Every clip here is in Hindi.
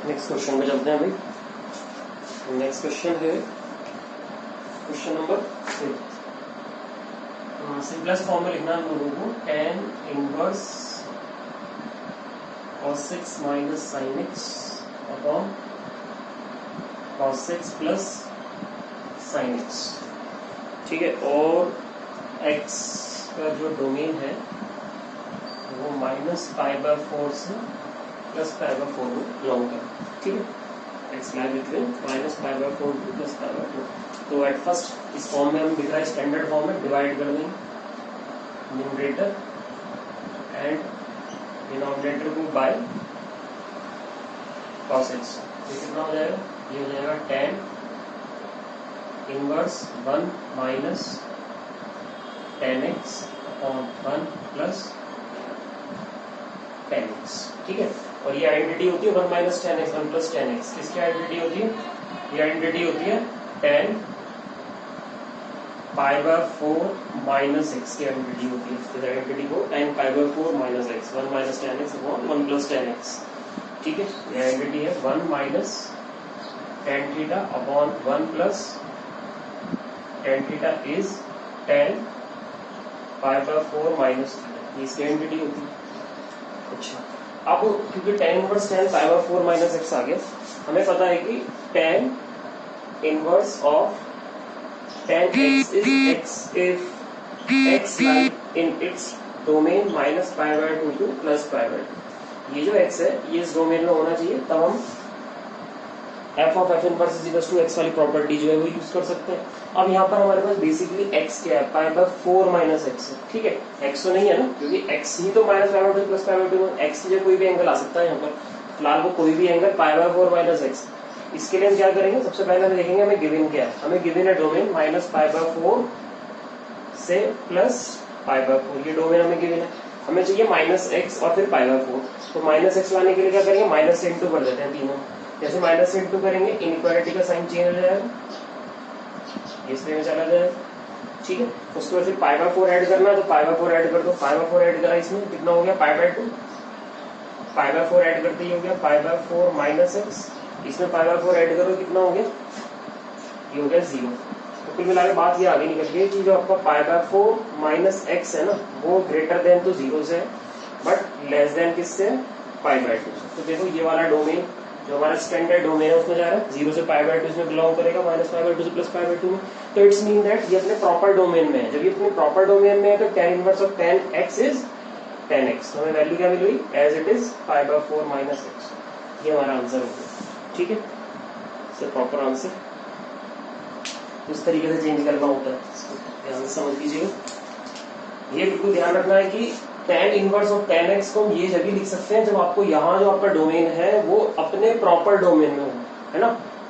नेक्स्ट क्वेश्चन पे चलते हैं भाई। नेक्स्ट क्वेश्चन है क्वेश्चन नंबर 6। सिंपलेस्ट फॉर्म में लिखना है हम लोगों को tan inverse cos 6 minus sin x upon cos 6 plus sin x, ठीक है। और x का जो डोमेन है वो -π/4 से +π/4 में बिलोंग करता है, ठीक है। x line between -π/4 to +π/4। तो एट फर्स्ट इस फॉर्म में हम दिख रहा है स्टैंडर्ड फॉर्म में डिवाइड कर देंगे न्यूमरेटर एंड डिनोमिनेटर को बाय cos x। ये कितना हो जाएगा? ये हो जाएगा tan inverse 1 minus tan x upon 1 plus tan x, ठीक है। और ये आइडेंटिटी होती है 1 minus tan x 1 plus tan x। किसकी आइडेंटिटी होती है? ये आइडेंटिटी होती है tan π/4 माइनस x की आइडेंटिटी होती है। इस आइडेंटिटी को tan π/4 minus x 1 minus tan x upon 1 plus tan x, ठीक है। ये आइडेंटिटी है 1 minus tan theta upon 1 plus tan theta is tan π/4 minus theta. इसकी आइडेंटिटी होती है। अच्छा, अब क्योंकि tan inverse tan π/4 minus x आ गया, हमें पता है कि tan inverse of tan x is x if x lies in its domain -π/2 to +π/2। ये जो x है ये इस डोमेन में होना चाहिए, तब हम f of f inverse is equal to x वाली प्रॉपर्टी जो है वो यूज कर सकते हैं। अब यहाँ पर हमारे पास बेसिकली x क्या है? π/4 माइनस x है, ठीक है। x तो नहीं है ना, क्योंकि x ही तो -π/2 +π/2 में x की जगह कोई भी एंगल आ सकता है। यहाँ पर फिलहाल वो कोई भी एंगल π/4 माइनस x। इसके लिए हम क्या करेंगे? सबसे पहले हम देखेंगे हमें गिवन क्या है। हमें गिवन है डोमेन -π/4 से +π/4। ये डोमेन हमें गिवन है। हमें चाहिए -x और फिर π/4। तो -x लाने के लिए क्या करेंगे? माइनस से इंटू कर देते हैं तीनों। जैसे माइनस से इंटू करेंगे इनइक्वालिटी का साइन चेंज हो जाएगा, इसलिए में चला जाएगा, ठीक है। उसके बाद फिर π/4 ऐड करना है, तो π/4 ऐड कर दो। π/4 ऐड करा, इसमें कितना हो गया? π/2। π/4 ऐड करते ही हो गया π/4 माइनस x। इसमें π/4 ऐड करो, कितना हो गया? ये हो गया 0। तो कुल मिला के बात ये आगे निकल गई कि जो आपका π/4 माइनस x है ना, वो ग्रेटर देन तो 0 से है बट लेस देन किससे? π/2। तो देखो ये वाला डोमेन जो हमारा स्टैंडर्ड डोमेन है उसमें जा रहा है 0 से π/2 इसमें बिलोंग करेगा, -π/2 से +π/2 में। तो इट्स मीन दैट ये अपने प्रॉपर डोमेन में है। जब ये अपने प्रॉपर डोमेन में है तो tan inverse of tan x is tan x। तो हमें वैल्यू क्या मिल गई? As it is π/4 minus x। ये हमारा आंसर हो गया, ठीक है। इससे प्रॉपर आंसर इस तरीके से चेंज करना होता है, ध्यान से समझ लीजिएगा। ये बिल्कुल ध्यान रखना है कि tan inverse of tan x को हम ये जब भी लिख सकते हैं जब आपको यहाँ जो आपका डोमेन है वो अपने प्रॉपर डोमेन में हो, है ना।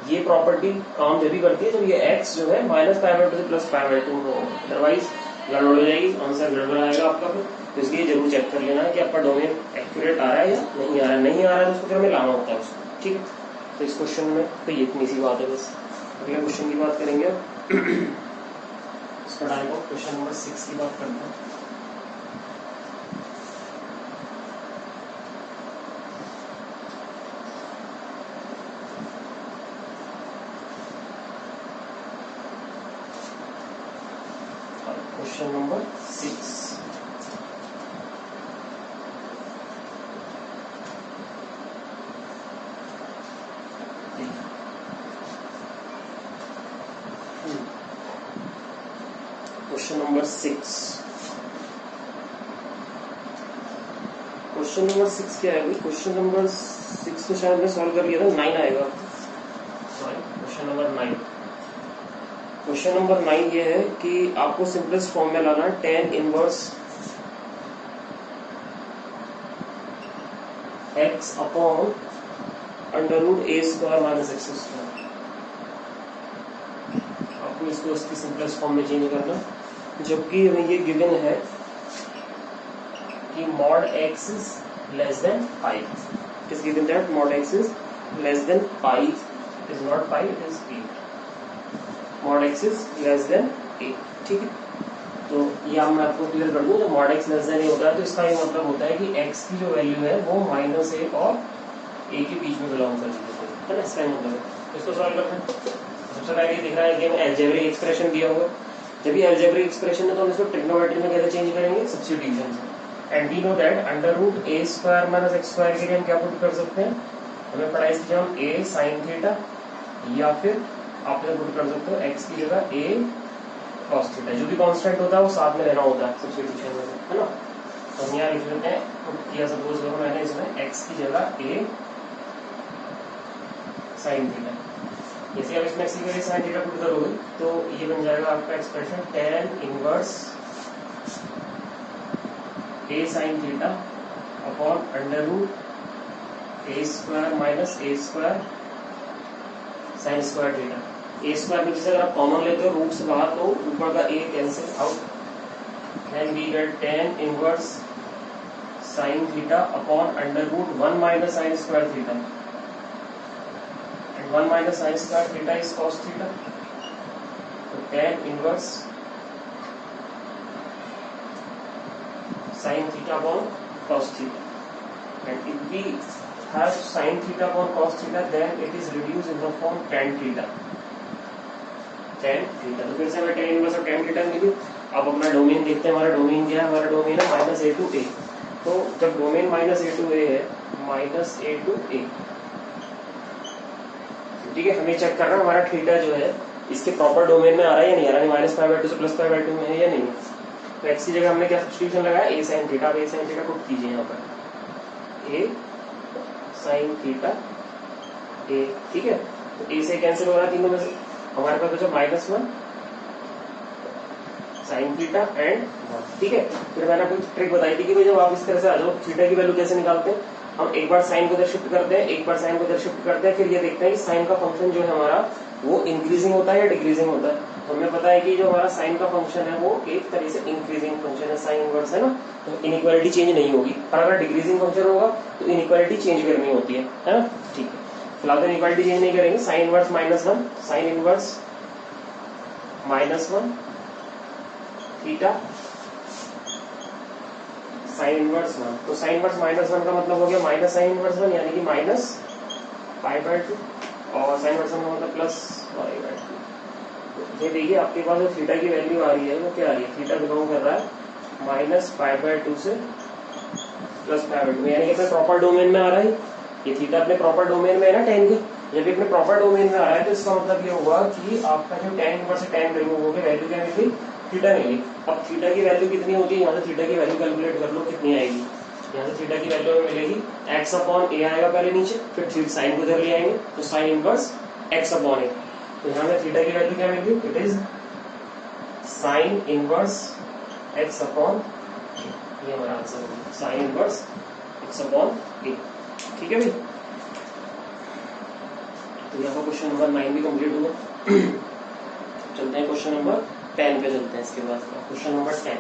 ये प्रॉपर्टी काम जब भी करती है जब ये x जो है -π/2 से +π/2 में हो, अदरवाइज गड़बड़ हो जाएगी, आंसर गड़बड़ आएगा आपका। फिर तो इसलिए जरूर चेक कर लेना है कि आपका डोमेन एक्यूरेट आ रहा है या नहीं आ रहा है। नहीं आ रहा है तो उसको फिर हमें लाना होता है उसको, ठीक है। तो इस क्वेश्चन में तो ये इतनी सी बात है बस। अगले क्वेश्चन की बात करेंगे अब। क्वेश्चन नंबर 6 की बात करते हैं। Question number 6। Question number 6। Question number 6 क्या है भाई? क्वेश्चन नंबर 6 तो शायद मैं सॉल्व कर लिया था, 9 आएगा। Sorry, question number 9। Question number 9 ये है कि आपको सिंपलेस्ट फॉर्म में लाना है tan inverse x upon √a² minus x²। आपको इसको इसकी सिंपलेस्ट फॉर्म में चेंज करना, जबकि हमें ये गिवन है कि mod x is less than pi। It is given that mod x is less than pi। It is not pi, it is a। mod x is less than a, ठीक है। तो ये मैं आपको क्लियर कर दूं, जब mod x less than a होता है तो इसका ये मतलब होता है कि x की जो वैल्यू है वो -a और ए के बीच में बिलोंग कर लीजिए, है ना, इसका मतलब है। इसको सॉल्व करते हैं। सबसे पहले ये दिख रहा है कि हमें अलजेब्रिक एक्सप्रेशन दिया हुआ, जब ये अलजेब्रिक एक्सप्रेशन है तो हम इसको ट्रिग्नोमेट्री में कैसे चेंज करेंगे, सब्स्टिट्यूशन से। And we know that under root a square minus x square के लिए हम क्या पुट कर सकते हैं, हमें पढ़ा इसकी जगह हम ए साइन थीटा या फिर आप पुट कर सकते हो एक्स की जगह ए कॉस थीटा, जो भी कांस्टेंट होता है वो साथ में रहना होता है सब्स्टिट्यूशन में, है ना। तो हम यहाँ लिख लेते हैं, पुट किया सपोज करो मैंने इसमें एक्स की जगह ए साइन थीटा, जैसे आप इसमें एक्स की जगह साइन थीटा पुट करोगे तो ये बन जाएगा आपका expression tan inverse a sine theta upon under root a square minus a square sine square theta. A square में जैसे अगर आप कॉमन लेते हो रूट से बाहर तो ऊपर का a cancel out, then we get tan inverse sin theta upon under root 1 minus sin square theta, and 1 minus sin square theta is cos theta, so tan inverse sin theta upon cos theta, and if we have sin theta upon cos theta then it is reduced in the form tan theta, tan theta। तो फिर से हमें tan inverse और tan theta मिली। अब अपना डोमेन देखते हैं, हमारा डोमेन क्या है, हमारा डोमेन है माइनस ए टू ए। तो जब डोमेन माइनस ए टू ए है, माइनस ए टू ए, ठीक है, हमें चेक करना हमारा थीटा जो है इसके प्रॉपर डोमेन में आ रहा है या नहीं आ रहा है, माइनस पाई बाय टू से प्लस पाई बाय टू में है या नहीं। तो एक्स की जगह हमने क्या सब्स्टिट्यूशन लगाया, ए साइन थीटा। ए साइन थीटा पुट कीजिए यहाँ पर, ए साइन थीटा ए, ठीक है। तो ए से कैंसिल हो रहा है तीनों में से, हमारे पास बचा minus one sine theta and one, ठीक है। फिर मैंने आपको ट्रिक बताई थी कि भाई जब आप इस तरह से आ जाओ थीटा की वैल्यू कैसे निकालते हैं, हम एक बार साइन को इधर शिफ्ट करते हैं, एक बार साइन को इधर शिफ्ट करते हैं, फिर ये देखते हैं कि साइन का फंक्शन जो है हमारा वो इंक्रीजिंग होता है या डिक्रीजिंग होता है। तो हमें पता है कि जो हमारा साइन का फंक्शन है वो एक तरह से इंक्रीजिंग फंक्शन है, साइन इनवर्स है ना, तो इनइक्वालिटी चेंज नहीं होगी। पर अगर डिक्रीजिंग फंक्शन होगा तो इनइक्वालिटी चेंज करनी होती है ना, ठीक है। फिलहाल तो इनइक्वालिटी चेंज नहीं करेंगे, sine inverse minus one, sine inverse minus one theta sine inverse one. तो साइन इनवर्स माइनस वन का मतलब हो गया माइनस साइन इनवर्स वन, यानी कि माइनस पाई बाय टू, और साइन इनवर्स वन का मतलब प्लस पाई बाय टू। ये देखिए आपके पास जो थीटा की वैल्यू आ रही है वो क्या आ रही है, थीटा बिलोंग कर रहा है माइनस पाई बाय टू से प्लस पाई बाय टू, यानी कि अपने प्रॉपर डोमेन में आ रहा है। ये थीटा अपने प्रॉपर डोमेन में है ना टेन के, जब भी अपने प्रॉपर डोमेन में आ रहा है तो इसका मतलब ये होगा कि आपका जो टेन इनवर्स से टेन रिमूव हो गया, वैल्यू क्या मिली, थीटा मिली। अब थीटा की वैल्यू कितनी होती है, यहाँ से थीटा की वैल्यू कैलकुलेट कर लो कितनी आएगी। यहाँ से थीटा की वैल्यू हमें मिलेगी एक्स अपॉन ए आएगा पहले नीचे, फिर साइन को इधर ले आएंगे तो sine inverse x upon a. तो यहाँ में थीटा की वैल्यू क्या मिली, it is sine inverse x upon, ये हमारा आंसर होगा sine inverse x upon a, ठीक है भाई। तो यहाँ पर क्वेश्चन नंबर 9 भी कंप्लीट हुआ। चलते हैं क्वेश्चन नंबर 10 पे चलते हैं इसके बाद। Question number 10,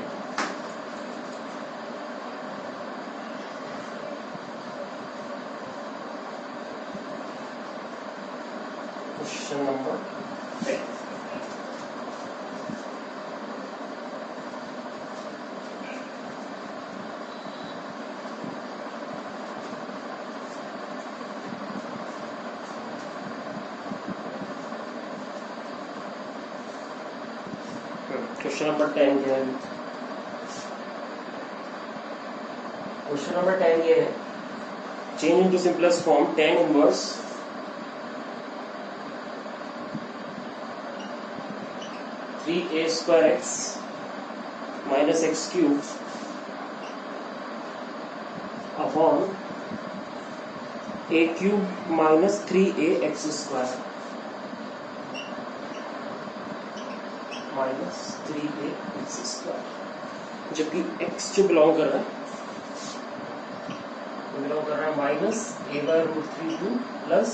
question number 10, question number 10 क्या है, क्वेश्चन नंबर 10 ये है, change into simplest form tan inverse 3a square x minus x cube upon a cube minus 3a x square minus 3a x square, जबकि x जो बिलोंग कर रहा है minus a by root 3 to plus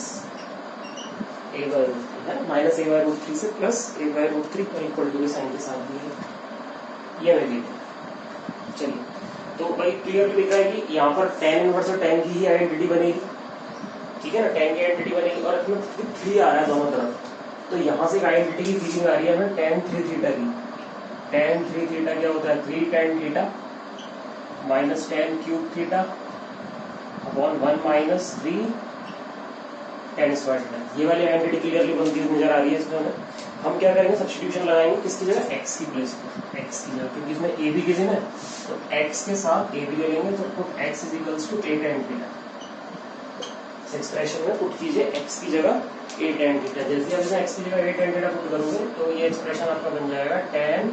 a by root 3 है, माइनस a बाय रूट 3 से प्लस a बाय रूट 3 और इक्वल टू के साइन के साथ भी है, ये मैं देखिए। चलिए तो भाई क्लियर दिख रहा है कि यहाँ पर tan इनवर्स और tan की ही आइडेंटिटी बनेगी, ठीक है ना, tan की आइडेंटिटी बनेगी और इसमें 3 आ रहा है दोनों तरफ, तो यहाँ से एक आइडेंटिटी की फीलिंग आ रही है हमें tan 3 थीटा की। tan 3 थीटा क्या होता है, 3 tan theta minus tan cube theta upon 1 minus 3 tan square theta. ये वाली आइडेंटिटी क्लियरली बनती हुई नजर आ रही है इसमें हमें। हम क्या करेंगे, सब्स्टिट्यूशन लगाएंगे किसकी जगह, x की प्लेस पे, x की जगह, क्योंकि इसमें a भी गिवन है तो x के साथ a भी ले लेंगे, तो put x is equals to a tan theta. इस एक्सप्रेशन में पुट कीजिए x की जगह a tan थीटा। जैसे आप इसमें x की जगह a tan थीटा पुट करोगे तो ये एक्सप्रेशन आपका बन जाएगा tan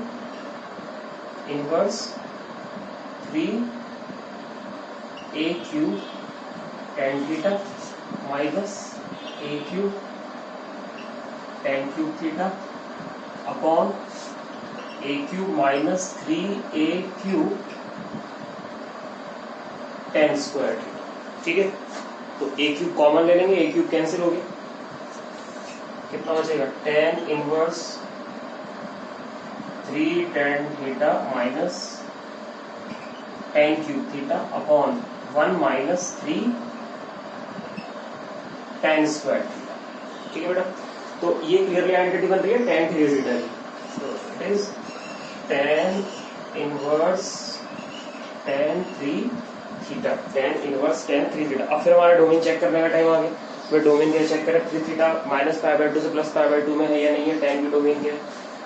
inverse 3 a cube tan theta minus a cube tan cube theta upon a cube minus 3a cube tan square theta. ठीक है, तो a क्यूब कॉमन ले लेंगे, a क्यूब कैंसिल हो गया, कितना बचेगा tan inverse 3 tan theta minus tan cube theta upon 1 minus 3 tan square theta. ठीक है बेटा, तो ये क्लियरली आइडेंटिटी बन रही है tan 3 थीटा की। So it is tan inverse tan 3 theta, tan inverse tan 3 theta. अब फिर हमारा डोमेन चेक करने का टाइम आ गया। फिर डोमेन क्या चेक करें, 3 थीटा माइनस पाई बाय 2 से प्लस पाई बाय 2 में है या नहीं है, tan की डोमेन क्या है।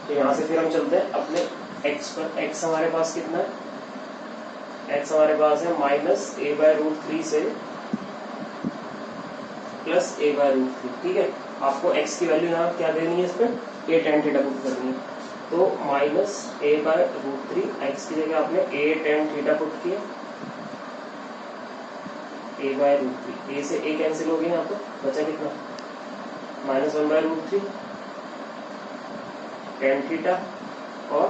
तो यहाँ से फिर हम चलते हैं अपने x पर। x हमारे पास कितना है, x हमारे पास है माइनस a बाय रूट 3 से प्लस a बाय रूट 3। ठीक है, आपको x की वैल्यू यहाँ क्या देनी है, इस पर a tan थीटा पुट करनी है, तो minus a by root 3, x की जगह आपने a tan थीटा पुट किया, a बाय रूट 3, a से a कैंसिल हो गया, यहाँ पर बचा कितना minus 1 by root 3 tan theta और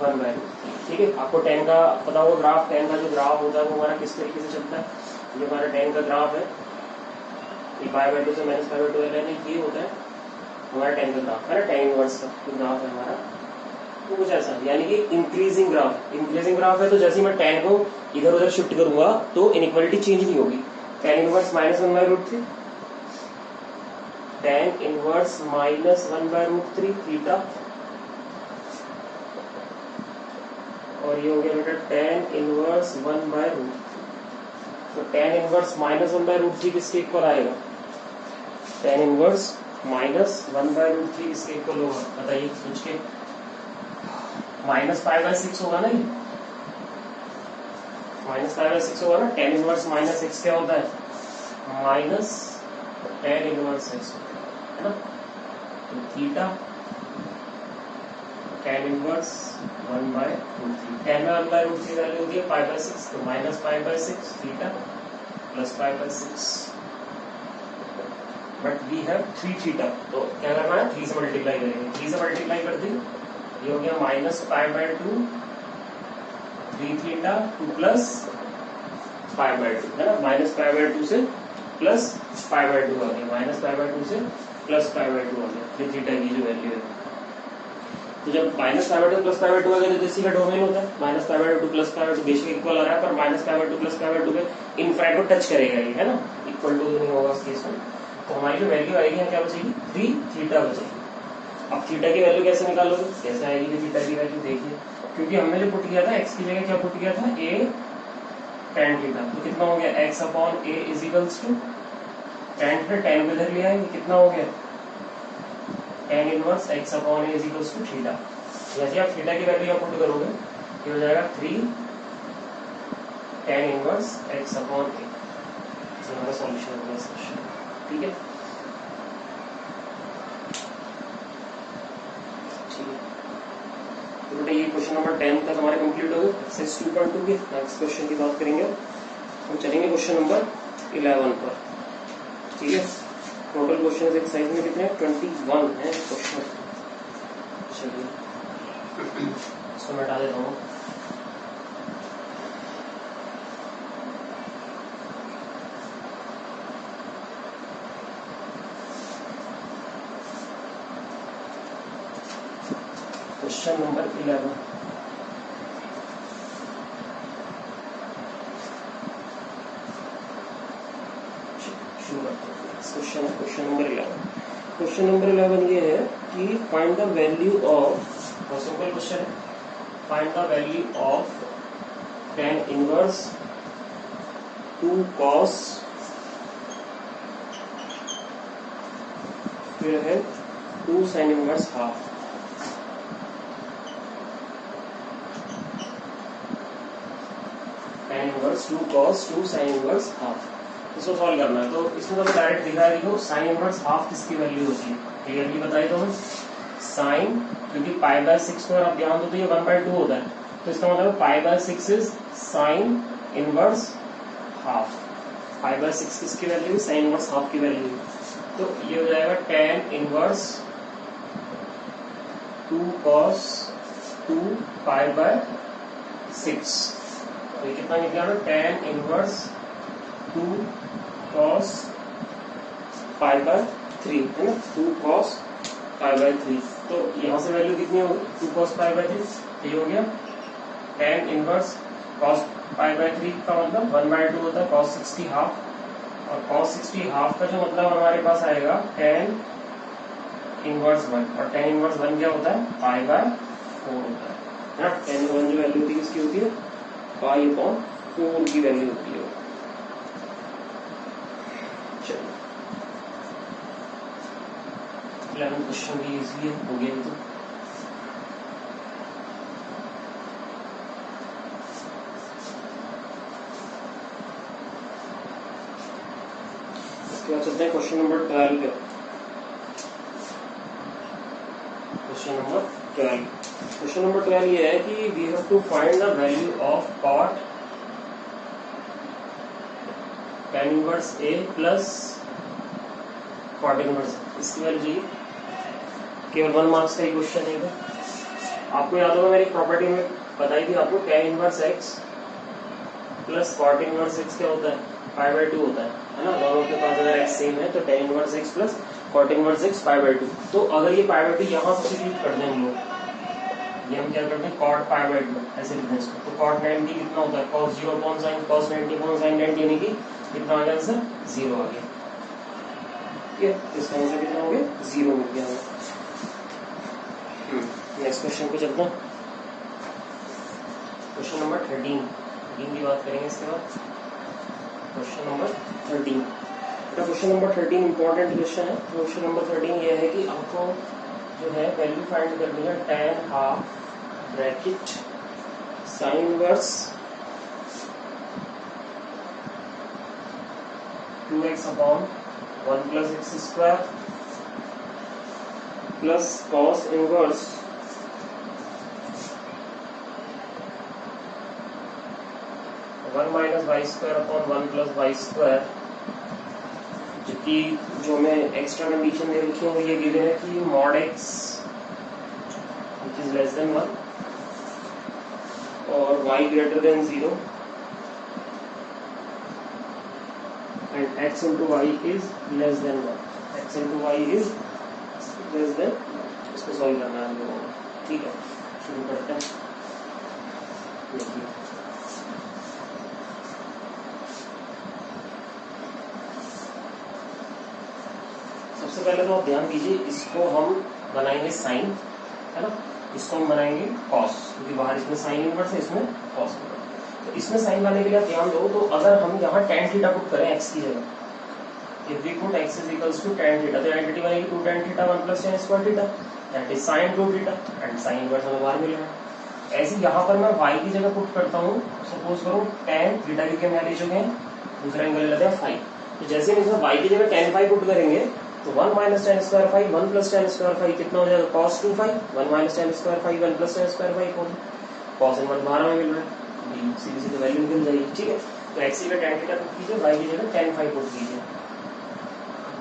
1 बाय रूट 3। ठीक है, आपको tan का पता होगा ग्राफ, tan का जो ग्राफ होता है वो हमारा किस तरीके से चलता है। जो हमारा tan का ग्राफ है ये पाई बाय 2 से माइनस पाई बाय 2 है, ये होता है हमारा tan का ग्राफ है ना, tan इनवर्स का जो ग्राफ है हमारा वो कुछ ऐसा, यानी कि इंक्रीजिंग ग्राफ। इंक्रीजिंग ग्राफ है तो जैसे ही मैं tan को इधर उधर शिफ्ट करूंगा तो इनइक्वालिटी चेंज नहीं होगी। tan inverse minus 1 by root 3, tan inverse minus 1 by root 3 theta, और ये हो गया बेटा tan इनवर्स 1 बाय रूट 3। तो tan inverse minus 1 by root 3 किसके इक्वल आएगा, tan inverse minus 1 by root 3 किसके इक्वल होगा, बताइए सोच के, माइनस पाई बाय 6 होगा ना, ये माइनस पाई बाय 6 होगा ना। tan इनवर्स माइनस x क्या होता है, माइनस tan इनवर्स x है ना, तो theta tan inverse 1 by root 3, tan में 1 बाय रूट 3 वैल्यू होती है पाई बाय 6, तो minus pi by 6 theta plus pi by 6, but we have 3 theta, तो क्या करना है 3 से मल्टीप्लाई करेंगे, 3 से मल्टीप्लाई कर दी, ये हो गया minus pi bye 2 3 theta 2 plus pi bye 2 है ना, माइनस पाई बाय 2 से प्लस पाई बाय 2 आ गया, माइनस पाई बाय 2 से प्लस पाई बाय 2 आ गया 3 थीटा की जो वैल्यू है। तो जब minus pi bye 2 plus pi bye 2 आ गया तो इसी का डोमेन होता है minus pi bye 2 plus pi bye 2 बेशक इक्वल आ रहा है, पर minus pi bye 2 plus pi bye 2 के इनफाइनाइट को टच करेगा ये है ना, इक्वल टू नहीं होगा इस केस में। तो हमारी जो वैल्यू आएगी यहाँ क्या बचेगी, 3 थीटा बचेगी। अब थीटा की वैल्यू कैसे निकालोगे, कैसे आएगी थीटा की वैल्यू, देखिए क्योंकि हमने जो पुट किया था x की जगह क्या पुट किया था a tan थीटा, तो कितना हो गया x upon a is equals to tan theta, tan को इधर ले आएंगे कितना हो गया tan inverse x upon a is equals to theta. जैसे आप थीटा की वैल्यू पुट करोगे ये हो जाएगा 3 tan inverse x upon a। हमारा सॉल्यूशन होगा इस क्वेश्चन, ठीक है। तो बेटा ये क्वेश्चन नंबर 10 तक हमारे कंप्लीट हो गए। एक्सरसाइज 2.2 के नेक्स्ट क्वेश्चन की बात करेंगे, हम चलेंगे क्वेश्चन नंबर 11 पर, ठीक है। टोटल क्वेश्चन एक्सरसाइज में कितने 21 है क्वेश्चन। चलिए इसको मैं हटा देता हूँ। Question number 11, question number 11। Question number 11 ये है कि find the value of, simple question है, find the value of tan inverse 2 cos, फिर है 2 sin inverse half, tan inverse 2 cos 2 sin inverse half. इसको सॉल्व करना है, तो इसमें तो डायरेक्ट दिखा रही हो साइन इनवर्स हाफ किसकी वैल्यू होती है, क्लियरली बताइए। तो हम साइन, क्योंकि पाई बाय 6 पर आप ध्यान दो तो ये 1/2 होता है, तो इसका मतलब पाई by 6 is sine inverse half. Pi by 6 किसकी वैल्यू है, साइन इनवर्स हाफ की वैल्यू है, तो ये हो जाएगा tan inverse 2 cos 2 pi by 6। तो ये कितना निकला ना, tan inverse 2 cos pi by 3 है ना, 2 cos पाई बाय 3। तो यहाँ से वैल्यू कितनी होगी, 2 cos पाई बाय 3, ये हो गया tan inverse cos pi by 3 का मतलब 1/2 होता है cos 60 हाफ, और cos 60 हाफ का जो मतलब हमारे पास आएगा tan इनवर्स 1, और tan इनवर्स 1 क्या होता है, पाई बाय 4 होता है ना। tan 1 जो वैल्यू होती है किसकी होती है, पाई अपॉन 4 की वैल्यू होती है। चलिए 11 क्वेश्चन भी इजीली हो गया। तो इसके बाद चलते हैं क्वेश्चन नंबर 12 पे। क्वेश्चन नंबर 12 ये है कि we have to find the value of cot tan inverse a plus cot inverse. इसकी वैल्यू चाहिए, केवल 1 मार्क्स का ही क्वेश्चन है। आपको याद होगा मैंने एक प्रॉपर्टी में बताई थी आपको, tan inverse x plus cot inverse x क्या होता है, पाई बाय 2 होता है ना। दोनों के पास अगर x सेम है तो tan inverse x plus cot inverse x pi by 2। तो अगर ये पाई बाय 2 यहाँ सब्स्टिट्यूट कर दें हम लोग, ये हम क्या करते हैं cot पाई बाय 2 ऐसे लिखते हैं इसको। तो cot 90 कितना होता है, cos 0 upon sin cos 90 upon sin 90, यानी कि कितना आ गया आंसर, 0 आ गया। ठीक है, इसका आंसर कितना हो गया, 0 मिल गया हमें। नेक्स्ट क्वेश्चन को चलते हैं, क्वेश्चन नंबर 13 की बात करेंगे इसके बाद। Question number 13, question number 13 important question है। क्वेश्चन नंबर 13 ये है कि आपको जो है वैल्यू फाइंड करनी है tan half bracket sine inverse 2x upon 1 plus x square plus cos inverse 1 minus y square upon 1 plus y square, जबकि जो हमें एक्स्ट्रा कंडीशन दे रखी है वो ये गिवन है कि mod x which is less than 1 और y greater than 0 and x into y is less than 1। x into y is less than, इसको सॉल्व करना है हम लोगों को। ठीक है, शुरू करते हैं। देखिए सबसे पहले तो आप ध्यान दीजिए, इसको हम बनाएंगे साइन, है ना, इसको हम बनाएंगे कॉस, क्योंकि बाहर इसमें साइन इनवर्स है, इसमें कॉस। तो इसमें साइन बनाने के लिए आप ध्यान दो, तो अगर हम यहाँ tan थीटा पुट करें x की जगह, if we put x is equals to tan theta, तो आइडेंटिटी बनेगी 2 tan theta 1 plus tan square theta, that is sin 2 theta, and sine inverse हमें बाहर मिलेगा। ऐसे यहाँ पर मैं y की जगह पुट करता हूँ, सपोज करो tan थीटा की हम यहाँ ले चुके हैं, दूसरा एंगल लेते हैं 5। तो जैसे हम इसमें y की जगह tan 5 पुट करेंगे तो 1 minus tan square 5 1 plus tan square 5 कितना हो जाएगा, cos 2 5 1 minus tan square 5 1 plus tan square 5 होगा, cos इनवर्स बाहर में मिल रहा है, सीधी सीधी वैल्यू निकल जाएगी। ठीक है, तो x की जगह tan थीटा पुट कीजिए, y की जगह tan 5 पुट कीजिए,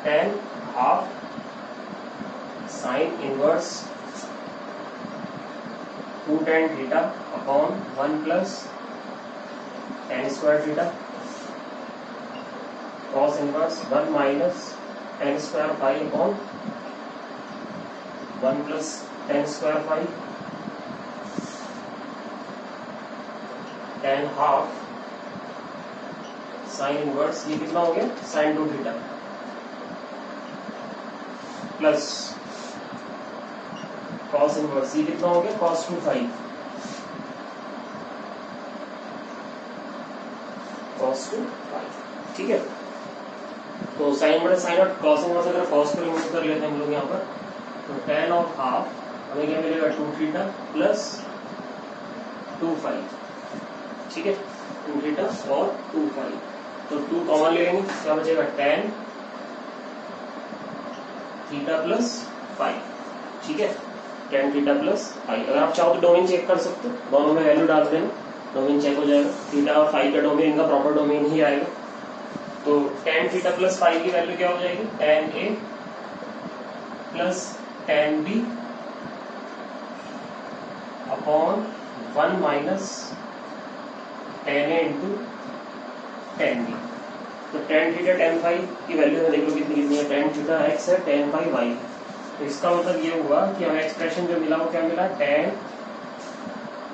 tan half sine inverse 2 tan theta upon 1 plus tan square theta cos inverse 1 minus tan square 5 upon 1 plus tan square 5 tan half sine inverse, ये कितना हो गया, sin 2 theta plus cos inverse, ये कितना हो गया, cos 2 5 cos टू फाइव। ठीक है, तो साइन बटे साइन और cos इनवर्स अगर cos को रिमूव कर लेते हैं हम लोग यहाँ पर, तो tan ऑफ हाफ हमें क्या मिलेगा 2 थीटा प्लस 2 फाइव। ठीक है, 2 थीटा और 2 फाइव, तो 2 कॉमन ले लेंगे, क्या बचेगा tan थीटा प्लस फाइव। ठीक है, tan थीटा प्लस फाइव। अगर आप चाहो तो डोमेन चेक कर सकते हो, दोनों में वैल्यू डाल देना, डोमेन चेक हो जाएगा। थीटा और फाइव का डोमेन इनका प्रॉपर डोमेन ही आएगा। तो tan थीटा प्लस फाइव की वैल्यू क्या हो जाएगी, tan a plus tan b upon 1 minus tan a into tan b. तो tan थीटा tan फाइव की वैल्यू में देख लो कितनी कितनी है, tan थीटा x है, tan फाइव y। तो इसका मतलब ये हुआ कि हमें एक्सप्रेशन जो मिला वो क्या मिला, tan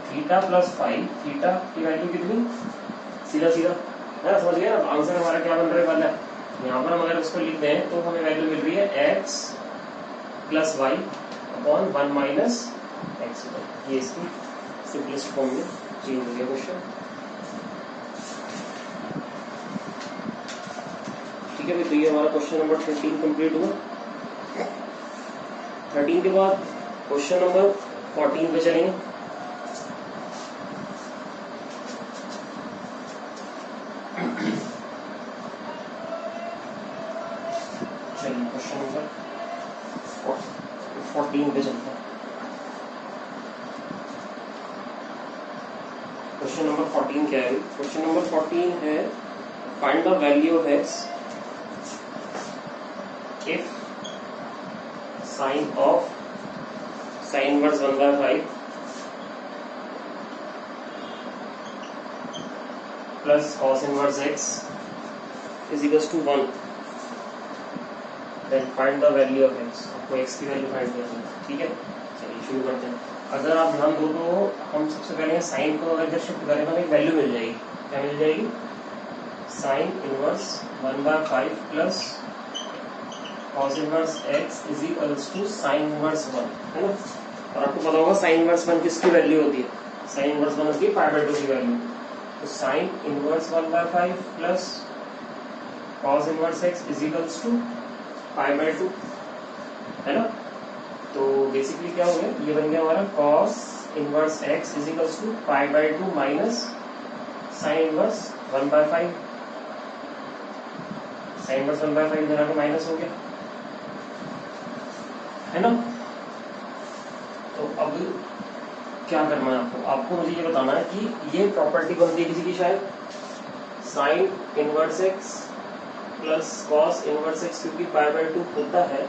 theta plus five, theta की वैल्यू कितनी, सीधा सीधा है ना, समझ गए ना। आंसर हमारा क्या बन रहा है वाला, यहाँ पर हम अगर उसको लिख दें तो हमें वैल्यू मिल रही है x plus y upon 1 minus x. ये इसकी सिंपलेस्ट फॉर्म में चेंज हो गया क्वेश्चन। ठीक है भाई, तो ये हमारा क्वेश्चन नंबर 13 कंप्लीट हुआ। 13 के बाद क्वेश्चन नंबर 14 पे चलेंगे। चलिए क्वेश्चन नंबर 14 पे चलते हैं। क्वेश्चन नंबर 14 क्या है? क्वेश्चन नंबर 14 है find the value of x if sin of sin inverse 1/5 plus cos inverse x is equals to 1, then find the value of x। आपको x की वैल्यू फाइंड करनी है। ठीक है, चलिए शुरू करते हैं। अगर आप ध्यान दो तो हम सबसे पहले साइन को अगर शिफ्ट करें तो एक वैल्यू मिल जाएगी। क्या मिल जाएगी, sine inverse 1/5 plus cos inverse x is equals to sine inverse 1, है ना। और आपको पता होगा साइन इनवर्स 1 किसकी वैल्यू होती है, साइन इनवर्स 1 होती है π/2 की वैल्यू। तो sine inverse 1/5 plus cos inverse x is equals to π/2, है ना। तो बेसिकली क्या हो गया, ये बन गया हमारा cos inverse x is equals to π/2 minus sine inverse 1/5। Sine inverse 1/5 इधर आके माइनस हो गया, है ना। तो अब क्या करना है आपको, आपको मुझे ये बताना है कि ये प्रॉपर्टी बनती है किसी की, शायद sine inverse x plus cos inverse x, क्योंकि π/2 होता है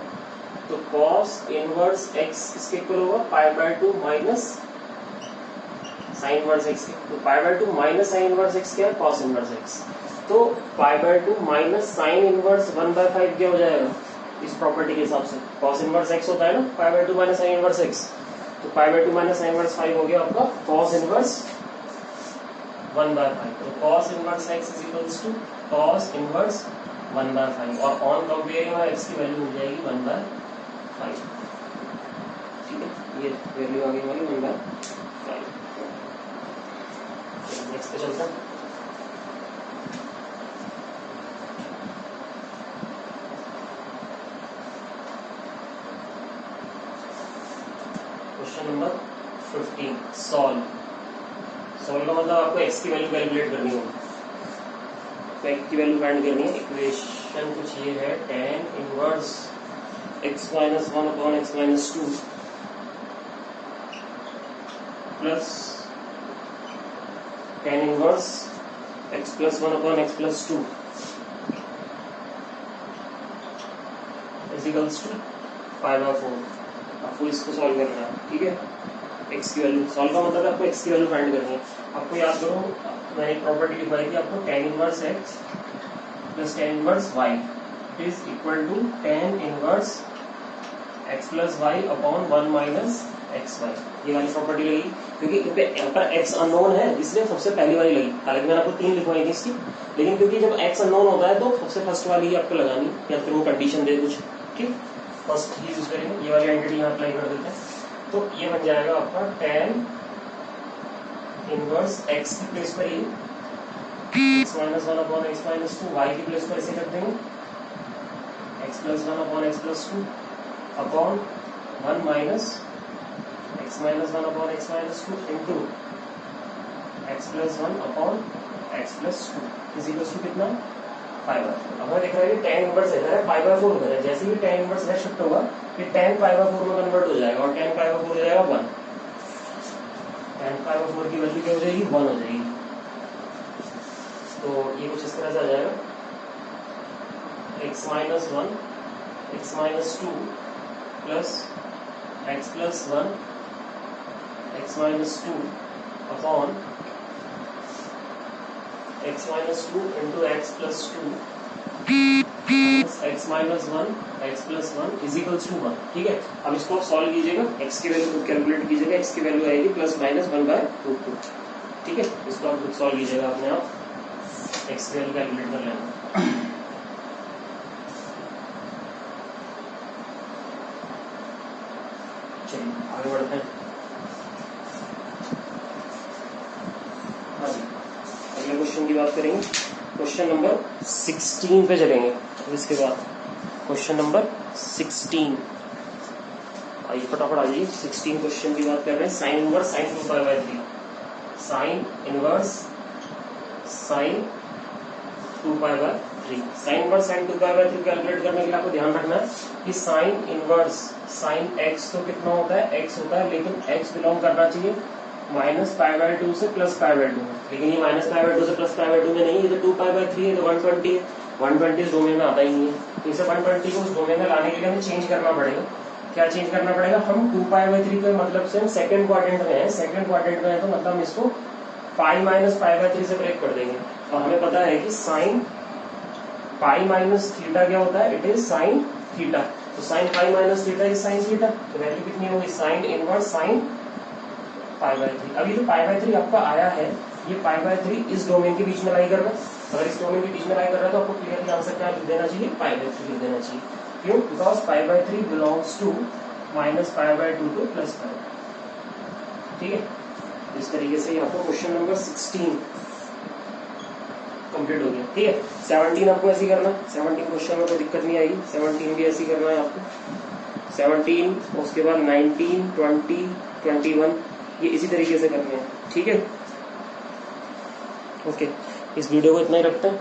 तो cos इनवर्स x किसके इक्वल होगा, π/2 माइनस साइन इनवर्स x के। तो π/2 माइनस साइन इनवर्स x क्या है, cos इनवर्स x। तो π/2 माइनस साइन इनवर्स 1/5 क्या हो जाएगा इस प्रॉपर्टी के हिसाब से, cos इनवर्स x होता है ना, π/2 माइनस साइन इनवर्स x। तो π/2 माइनस साइन इनवर्स 5 हो गया आपका cos इनवर्स 1/5। तो cos inverse x is equals to cos inverse 1/5 और ऑन कंपेयरिंग में x की वैल्यू हो जाएगी 1/5। ठीक है, ये वैल्यू आ गई हमारी 1/5। नेक्स्ट पे चलते हैं। Question number 15 solve. सॉल्व का मतलब आपको x की वैल्यू कैलकुलेट करनी होगी, तो x की वैल्यू फाइंड करनी है। इक्वेशन कुछ ये है, tan inverse x minus 1 upon x minus 2 plus tan inverse x plus 1 upon x plus 2 is equals to 5/4। आपको इसको सॉल्व करना है। ठीक है, x की वैल्यू सॉल्व का मतलब आपको x की वैल्यू फाइंड करनी है। आपको याद करो मैंने एक प्रॉपर्टी लिखवाई थी आपको, tan inverse x plus tan inverse y is equal to tan inverse x plus y upon 1 minus xy। ये वाली प्रॉपर्टी लगी क्योंकि यहाँ पर x अननोन है, इसलिए सबसे पहली वाली लगी। हालांकि मैंने आपको 3 लिखवाई थी इसकी, लेकिन क्योंकि जब x अननोन होता है तो सबसे फर्स्ट वाली ही आपको लगानी, या फिर वो कंडीशन दे कुछ। ठीक, फर्स्ट ही यूज करेंगे, ये वाली आइडेंटिटी यहाँ अप्लाई कर देते हैं। तो ये बन जाएगा आपका tan इनवर्स x की प्लेस पर ही x minus one upon x minus two, y की प्लेस पर इसे रख देंगे x plus one upon x plus two upon one minus x minus one upon x minus two into x plus one upon x plus two is equal to कितना पाई बाय फोर। अब हमें देख रहा है कि tan इनवर्स इधर है, पाई बाय फोर उधर है, जैसे ही tan इनवर्स इधर शिफ्ट होगा फिर tan पाई बाय फोर में कन्वर्ट हो जाएगा और tan पाई बाय फोर हो जाएगा 1, tan पाई बाय फोर की वैल्यू क्या हो जाएगी 1 हो जाएगी। तो ये कुछ इस तरह से आ जाएगा x minus one x minus two plus x plus one x minus two upon x minus two into x plus two x minus one x plus one is equals to 1। ठीक है, अब इसको आप सॉल्व कीजिएगा, x की वैल्यू कैलकुलेट कीजिएगा, x की वैल्यू आएगी प्लस माइनस 1/√2। ठीक है, इसको आप खुद सॉल्व कीजिएगा अपने आप, x की वैल्यू कैलकुलेट कर लेना। चलिए आगे बढ़ते हैं। हाँ जी, अगले क्वेश्चन की बात करेंगे, क्वेश्चन नंबर 16 पे चलेंगे। इसके बाद क्वेश्चन नंबर 16, आइए फटाफट आ जाइए। 16 क्वेश्चन की बात कर रहे हैं, sine inverse sine 2π/3, sine inverse sine 2π/3। Sine inverse sine 2π/3 calculate करने के लिए आपको ध्यान रखना है कि साइन इनवर्स साइन x तो कितना होता है, x होता है, लेकिन x बिलोंग करना चाहिए -π/2 से +π/2 में, लेकिन ये -π/2 से +π/2 में नहीं, ये तो 2π/3 है, तो 120 है, 120 इस डोमेन में आता ही नहीं है, तो इसे 120 को उस डोमेन में लाने के लिए हमें चेंज करना पड़ेगा। क्या चेंज करना पड़ेगा, हम 2π/3 के मतलब से हम सेकंड क्वाड्रेंट में है, सेकंड क्वाड्रेंट में है, तो मतलब हम इसको पाई माइनस π/3 से ब्रेक कर देंगे। और हमें पता है कि साइन पाई माइनस थीटा क्या होता है, इट इज साइन थीटा, तो sine pi minus theta is sine theta, तो वैल्यू कितनी होगी, साइन इनवर्स साइन π/3। अभी जो π/3 आपका आया है, ये π/3 इस डोमेन के बीच में लाई कर रहा है, अगर इस डोमेन के बीच में लाई कर रहा है तो आपको क्लियरली आंसर क्या लिख देना चाहिए, π/3 लिख देना चाहिए। क्यों, बिकॉज π/3 बिलोंग्स टू -π/2 टू +π। ठीक है, इस तरीके से आपको क्वेश्चन नंबर 16 कंप्लीट हो गया। ठीक है, 17 आपको ऐसे करना, 17 क्वेश्चन में कोई दिक्कत नहीं आएगी, 17 भी ऐसे करना है आपको, 17 उसके बाद 19 20 21 ये इसी तरीके से करने हैं। ठीक है, ओके, इस वीडियो को इतना ही रखते हैं,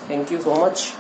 थैंक यू सो मच।